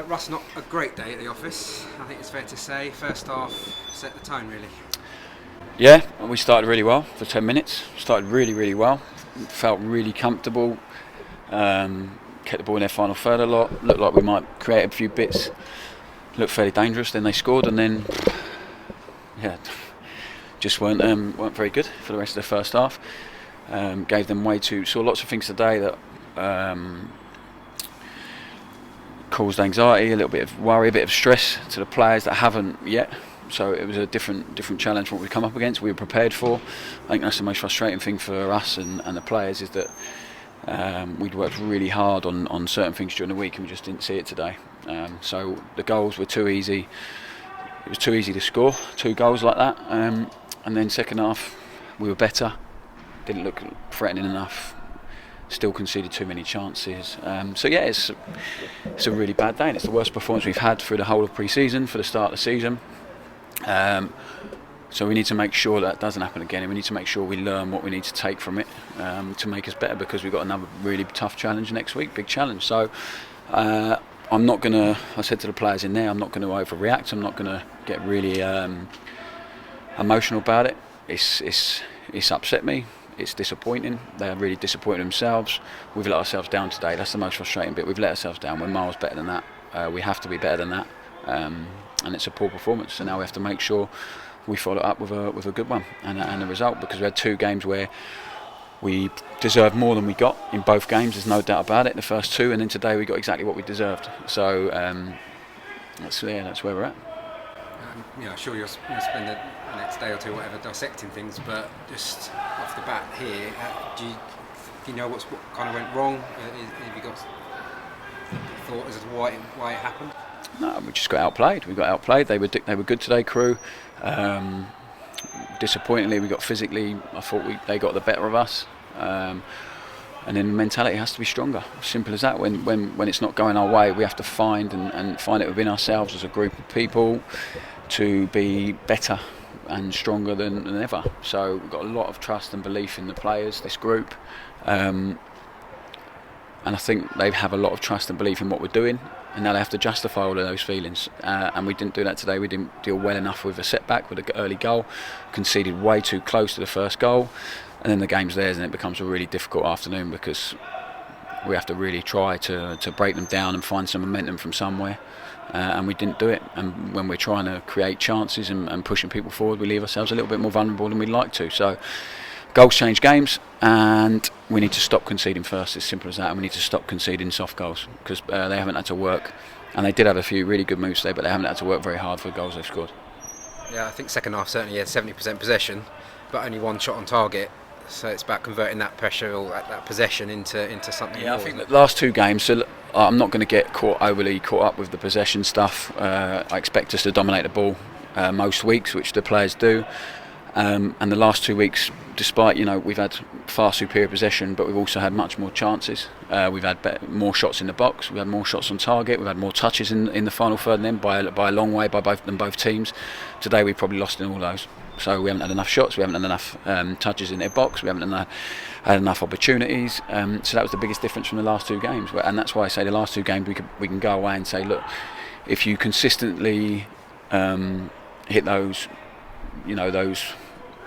Russ, not a great day at the office, I think it's fair to say. First half set the tone, really. Yeah, we started really well for 10 minutes. Started really well. Felt really comfortable. Kept the ball in their final third a lot. Looked like we might create a few bits. Looked fairly dangerous. Then they scored, and then just weren't very good for the rest of the first half. Gave them saw lots of things today that caused anxiety, a little bit of worry, a bit of stress to the players that haven't yet. So it was a different challenge from what we come up against. We were prepared for. I think that's the most frustrating thing for us and the players is that we'd worked really hard on certain things during the week and we just didn't see it today. So the goals were too easy. It was too easy to score 2 goals like that. And then second half we were better. Didn't look threatening enough. Still conceded too many chances. It's a really bad day, and it's the worst performance we've had through the whole of pre-season for the start of the season. So we need to make sure that doesn't happen again, and we need to make sure we learn what we need to take from it to make us better, because we've got another really tough challenge next week, big challenge. So I'm not going to, I said to the players in there, I'm not going to overreact, I'm not going to get really emotional about it. It's upset me. It's disappointing. They're really disappointed themselves. We've let ourselves down today. That's the most frustrating bit. We've let ourselves down. We're miles better than that. We have to be better than that. And it's a poor performance. So now we have to make sure we follow up with a good one and a result, because we had 2 games where we deserved more than we got in both games. There's no doubt about it. The first 2, and then today we got exactly what we deserved. So that's where we're at. Sure you'll spend the next day or 2, whatever, dissecting things, but just off the bat here, do you know what kind of went wrong? Have you got thought as to why it happened? No, we just got outplayed. We got outplayed. They were good today, Crewe. Disappointingly, we got physically. I thought they got the better of us. And then mentality has to be stronger. Simple as that. When it's not going our way, we have to find it within ourselves as a group of people to be better and stronger than ever. So we've got a lot of trust and belief in the players, this group, and I think they have a lot of trust and belief in what we're doing, and now they have to justify all of those feelings, and we didn't do that today. We didn't deal well enough with a setback, with an early goal, conceded way too close to the first goal, and then the game's theirs, and it becomes a really difficult afternoon because we have to really try to break them down and find some momentum from somewhere. And we didn't do it. And when we're trying to create chances and pushing people forward, we leave ourselves a little bit more vulnerable than we'd like to. So goals change games, and we need to stop conceding first. It's simple as that. And we need to stop conceding soft goals, because they haven't had to work. And they did have a few really good moves today, but they haven't had to work very hard for the goals they've scored. Yeah, I think second half certainly had 70% possession, but only 1 shot on target. So it's about converting that pressure or that possession into something more. I think the last 2 games, so I'm not going to get overly caught up with the possession stuff. I expect us to dominate the ball most weeks, which the players do. And the last 2 weeks, despite we've had far superior possession, but we've also had much more chances. We've had more shots in the box. We've had more shots on target. We've had more touches in the final third, and then by a long way by both teams. Today we've probably lost in all those. So we haven't had enough shots. We haven't had enough touches in their box. We haven't had enough opportunities. So that was the biggest difference from the last 2 games. And that's why I say the last 2 games we can go away and say, look, if you consistently hit those, those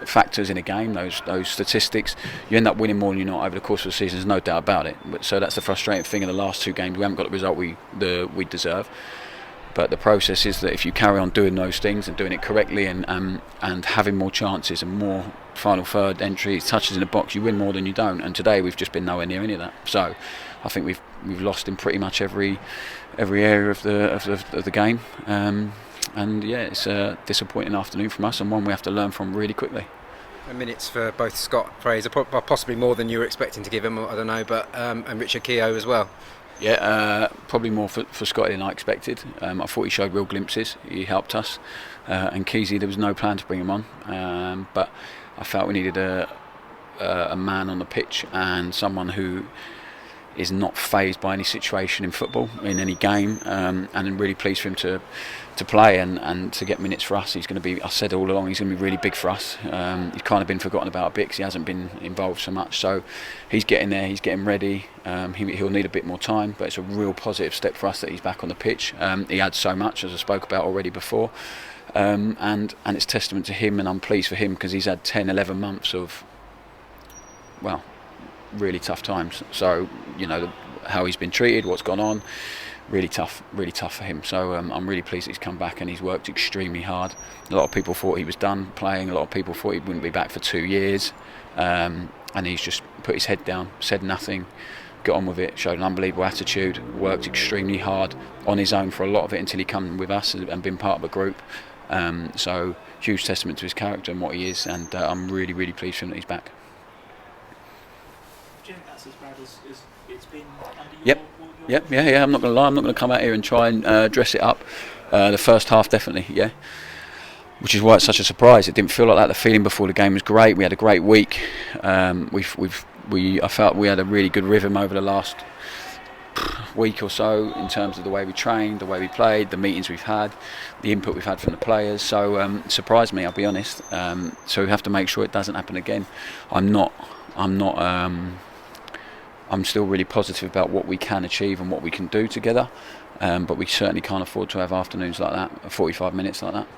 factors in a game, those statistics, you end up winning more than you're not over the course of the season. There's no doubt about it. So that's the frustrating thing in the last 2 games. We haven't got the result we deserve. But the process is that if you carry on doing those things and doing it correctly and having more chances and more final third entries, touches in the box, you win more than you don't. And today we've just been nowhere near any of that. So I think we've lost in pretty much every area of the game. It's a disappointing afternoon from us, and one we have to learn from really quickly. Minutes for both Scott Fraser, possibly more than you were expecting to give him, I don't know, but and Richard Keogh as well. Yeah, probably more for Scotty than I expected. I thought he showed real glimpses. He helped us. And Keezy, there was no plan to bring him on. But I felt we needed a man on the pitch and someone who is not phased by any situation in football, in any game, and I'm really pleased for him to play and to get minutes for us. He's going to be, I said all along, he's going to be really big for us. He's kind of been forgotten about a bit because he hasn't been involved so much, so he's getting there, he's getting ready. He'll need a bit more time, but it's a real positive step for us that he's back on the pitch. He adds so much, as I spoke about already before, and it's testament to him, and I'm pleased for him because he's had 10-11 months of, well, really tough times. So how he's been treated, what's gone on, really tough for him. So I'm really pleased that he's come back and he's worked extremely hard. A lot of people thought he was done playing, a lot of people thought he wouldn't be back for 2 years, and he's just put his head down, said nothing, got on with it, showed an unbelievable attitude, worked extremely hard on his own for a lot of it until he come with us and been part of a group. So huge testament to his character and what he is, and I'm really, really pleased for him that he's back. Do you think that's as bad as it's been under Yep. Yeah. I'm not going to lie. I'm not going to come out here and try and dress it up. The first half, definitely, yeah. Which is why it's such a surprise. It didn't feel like that. The feeling before the game was great. We had a great week. I felt we had a really good rhythm over the last week or so in terms of the way we trained, the way we played, the meetings we've had, the input we've had from the players. So surprised me, I'll be honest. So we have to make sure it doesn't happen again. I'm still really positive about what we can achieve and what we can do together, but we certainly can't afford to have afternoons like that, 45 minutes like that.